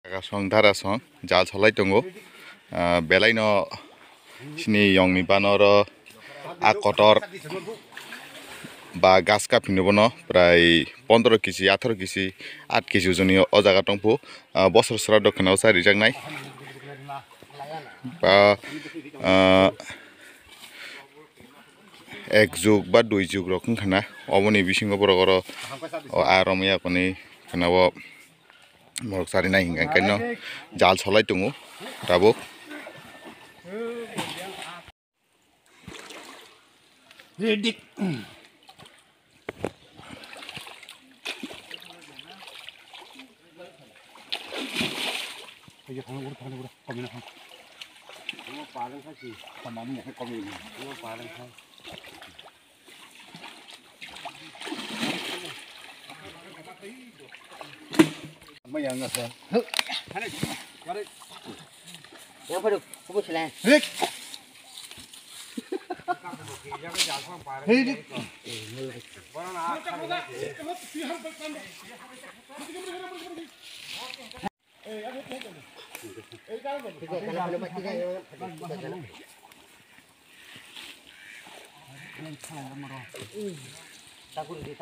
Song Darasong, Jal Solaitongo, Belaino Sini Young Nibanoro, Akotor বা গাছ কাপ নিব ন প্রায় 15 কেজি 18 কেজি 8 কেজি ওজনী অজাগা টংপু বছর সরা দক্ষিণাও চারি জাংনাই বা এক যুগ বা দুই যুগ রকম খানা অবনি বিসিংহ বড় বড় আরমিয়া কোনি খানাও মরক সারি নাই হিঙ্গা কেন জাল ছলাই দङ দাবো 이게 방금 우리 거미나 방. 이거 빠른 사지. 가만히 해 거미. 이거 빠른 사. 뭐 양가서. 하나 말해. Yang pada kubu selain. 헥. 헤이. Tagur di.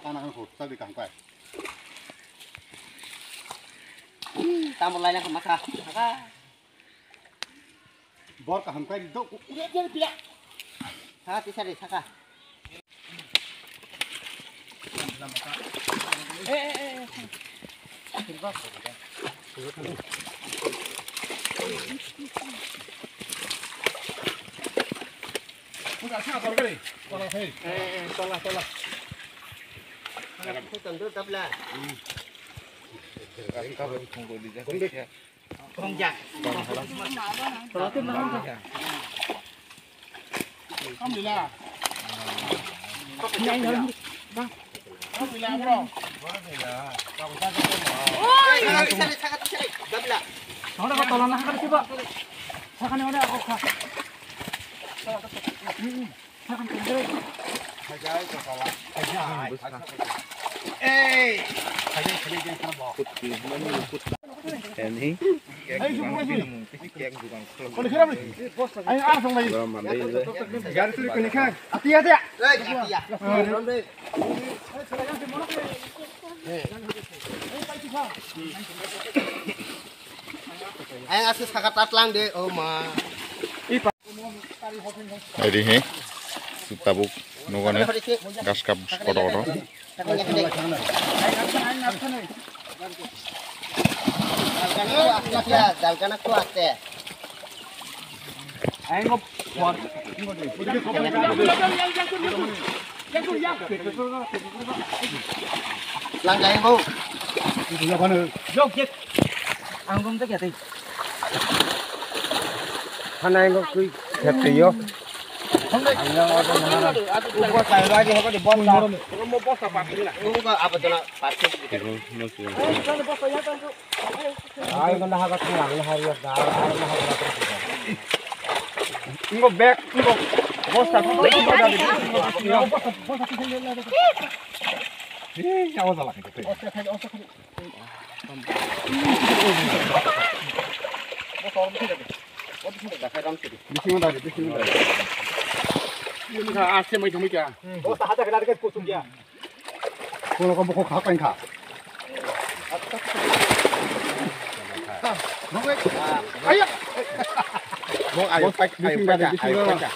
하나는 곧 살리 간 거야. Tamu lain yang maka. 뭘까 한 거야. 너 우리 비야. Saka tisari saka. 우리가 차 걸어 그래. 걸어 해. 떨라. Tentu tabla. 근데 Kongjak. alhamdulillah. Alhamdulillah bro. Tisari saka tisari tabla. Ahora kau tolong nak coba. Sakan yang ada aku kah. Sakan kendere. Ini. Kalau kira ni, ayo langsung lagi. Garis tu kena kan? Hati ya. Ayo asus kakak tatlang deh, oh ma. Jadi he tabuk nugane gas kap kodo Dalgana kuat deh. Ayo buat. Langgain bu. Itu apa nih? Jok. Anggung tak jadi. 하나 이거 그 됐대요. Gua tahu lagi apa di bawah. Kalau mau bos apa ini lah? Gua apa tuh pasti. Ayo kena harga kurang lah hari ya. Ibu bag, ibu bos apa? Ih, apa salah itu? Bising dari. Ini kan asli mai thumi kya? Bos hata kena dekat kusum dia. Kono kamu kok kapan kah? Ayo. Bos ayo pak ayo pak.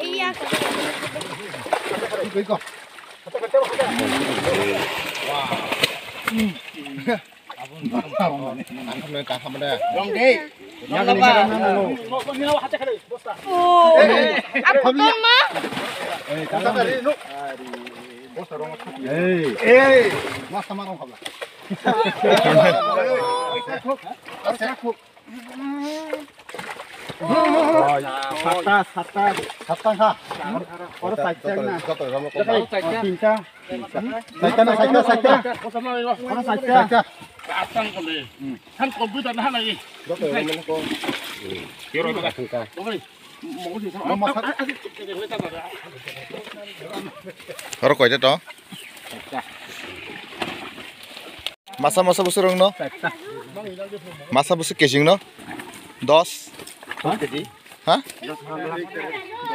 Iya, Iko. Wah. Long deh. Yang apa? oh, apa mah? Mas sama orang kabla. Satang ha. Orang sajang na. Pinta. Sajang. Orang sajang. Asang kali. Kan komputer nah lagi. Kira itu kan. Mau sih sama. Karo koi to. Masa busu rong no. Masa busu kesing no. 10 Hah?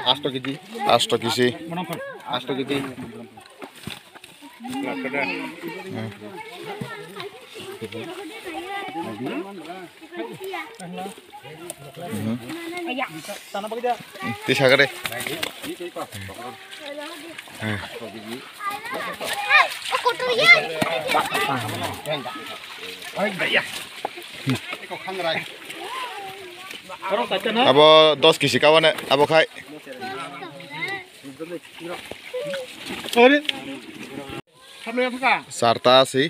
8 keji. 8 keji. 8 keji. Tisha kare. Abo 10 kisi kawan abo khai. Sarta sih.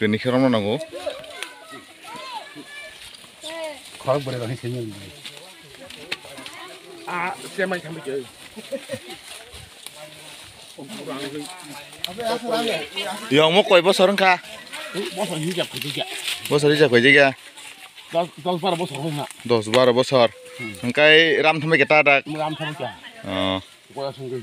Ini kira mana nanggu? Kalau boleh lagi sini. Semai kami je. Yang mau koi bos orang kah? Bos hijab kerja. Bos hari jago aja ya. 10 para bos orang nak. 10-12 bosor. Engkai ram thamai kita ada. Meram sama je. Oh. Gua sungguh.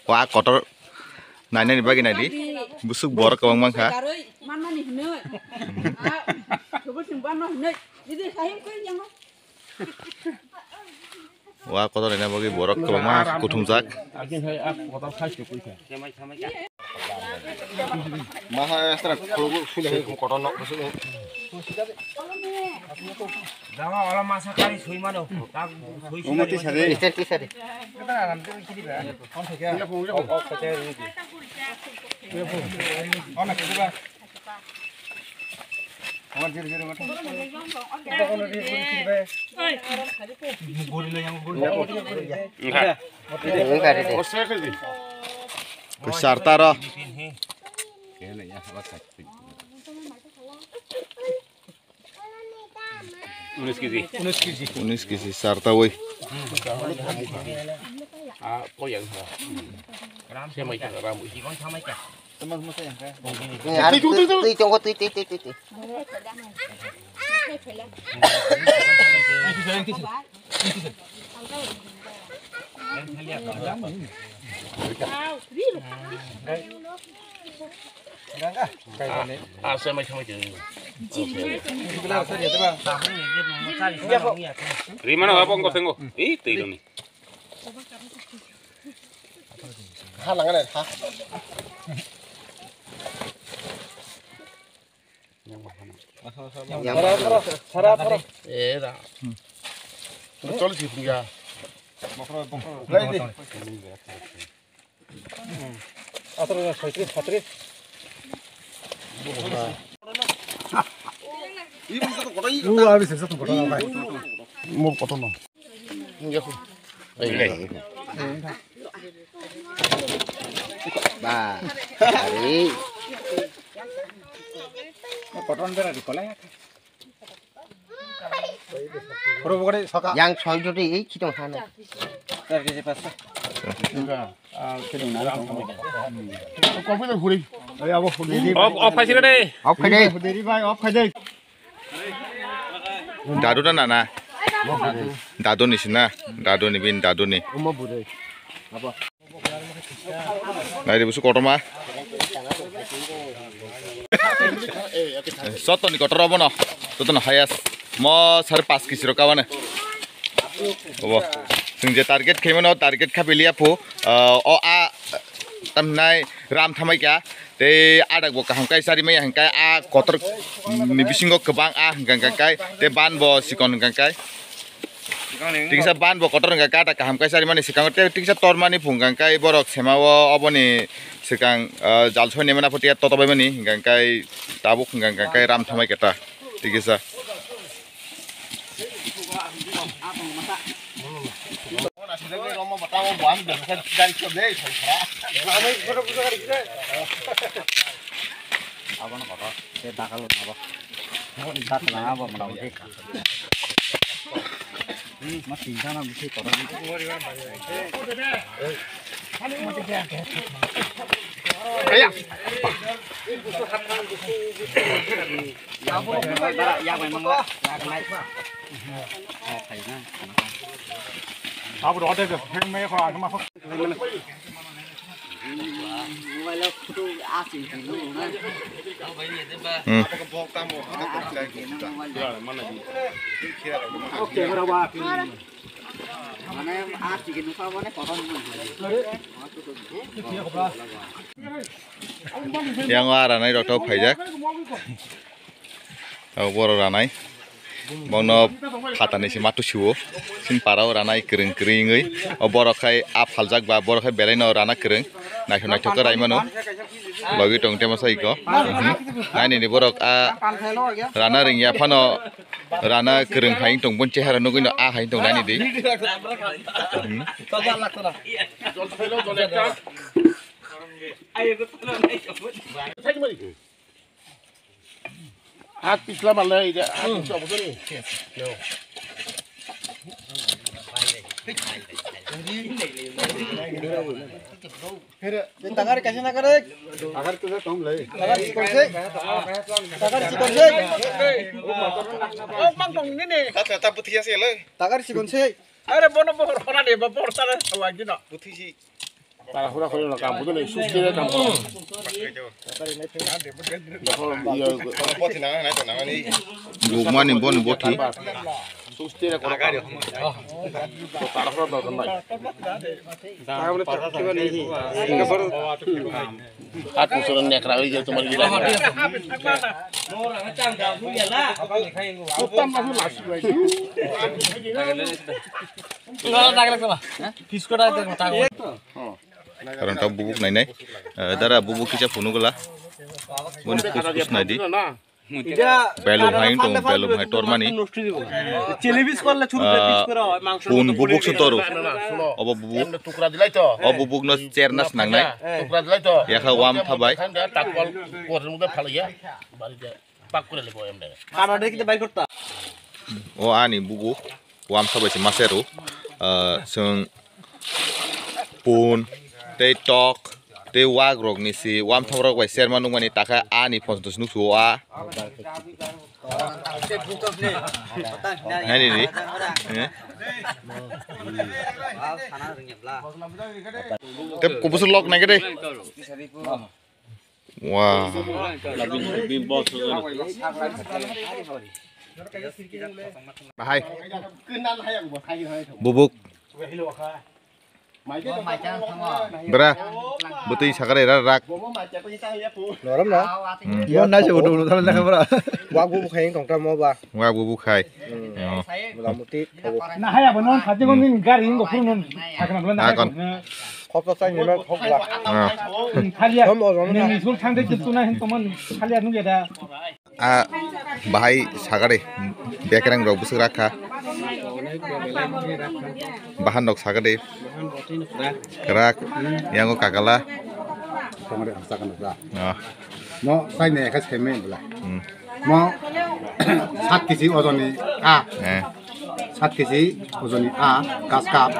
Wah kotor. Nanya nih bagi nadi. Busuk borak kawang mangka. Wah kotor ini bagi borak kawang mangka kutumzak. Maha ekstra kalau sudah kotor nak masuk. Jangan orang masak kali suy mana? Umur ti sare. Tisari. Sarta ro. Unis kisi sarta woi. Có giận hả? Semai kan ram. Tui trong có tui. Semai sama je. Rimano apa engkau tengok? Itu ni. Halang kan? Ha. Dah. Betul sih punya. Lagi. Atur satri. Lu habis satu kotor apa? Mau kotor no. Ba. Hari. Kotor benar di kolai. Pura pura saka. Yang soal jodi ini kita sana. Dari pas. Kau pun dah huri. Ayo abu hudi. Off aja deh. Off ke deh. Hudi bhai off khai. Dadu na nana. Dadu ni sina. Dadu ni bin dadu ni. Umma bude. Apa? Nai busuk kotor mah. Soto ni kotor apa no? Soto no hayas. Mau 5.5 kisi rokawan eh. Oh. Sengje target kemana? Target kapilia po. Tamnai ram thamai kya. Te ada gua kahangkai sari mai hangkai kotor ni bisingo kebang hangkai te ban bo sikon hangkai. Tingsa ban bo kotor hangkai ta kahangkai sari mani sikang te tingsa tor mani phungangkai borok semawo oboni sikang jalchoi nemana photia totobai mani hangkai tabuk hangkai ram thamai keta. Tingsa Romo batawo buang dan dari cobe saya. Kami betul-betul kali kita. Apa nak apa? Saya tak kalau apa. Mau tak lah apa mau ni. Masih sana mesti koran. ya. Aku udah ada tuh, yang mereka kalau cuma oke, berapa? Yang ranai dokter pajak, boro ranai, bangno hatani si matu shuo, sin parau ranai kering keringai, boro kai ap haljak ba boro kai belai no rana kering, naik naik cokor ai mano, lagi tong tema sai ko, ini boro rana ring ya pano rana kering hai tong pun cehara no gino hai tong nani di. Hat pisla malah ini, hat coba tu ni. Tangar kasih nak kerek. Agar tu saya tahu leh. Tangar sikon sih. Tangar sikon sih. Oh, bang dong ini nih. Kata putih sih le. Tangar sikon sih. Ada bono orang deh, bapak sana lagi nak. Putih si. Kalau sudah kalau nak kampung tu ni, susu dia kampung. Putih nang naik nang ni. Guma ni bon boti. Susu dia kalau kampung. So taruh dah tu naik. Aku suruh naik lagi je cuma gila. Utama tu masih lagi. Karena tahu bubuk nai, darah bubuk kita punuh gula, bunu kus nai di, belum hai tormani, pun bubuk setoru, obo bubuk no cernas nang nai, ya kawam thabai, oh ani bubuk, wam thabai si maseru, seng pun tei tok tei wag rok ni si wam thom rok bai serman nung mani taka ani pontos nu suwa nani ni te kubus lok nai gede wah bahai bubuk Bera, betul sakare rak. Noram na. Yon na sih udah udah nak bera. Wag bubuk hai tong tam mau ba. Wag bubuk hai. Mulamuti. Nah, hai apa non? Hati kau ni gari ini kau pun akan belum nak. Kop tak ni memang kop lah. Kalian, ni sul tanda kita na hen teman kalian nu ada. Bahai sakare, bekerang rok busuk rakha. Bahan rok sakare. Kerak, yang kau kagala. Kamari asakan dah. Oh. Mau saya ni kas kemen belah. Mau 7 kg ozoni A. 7 kg ozoni A kas kap.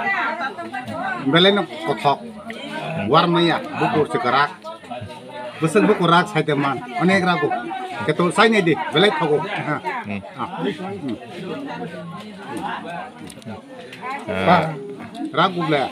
Belen kothok. Warmaya bukur sekerak. Besar bukur rak saya teman. Anek ragu. Ketul saya ni di belai thago. Ragu belah.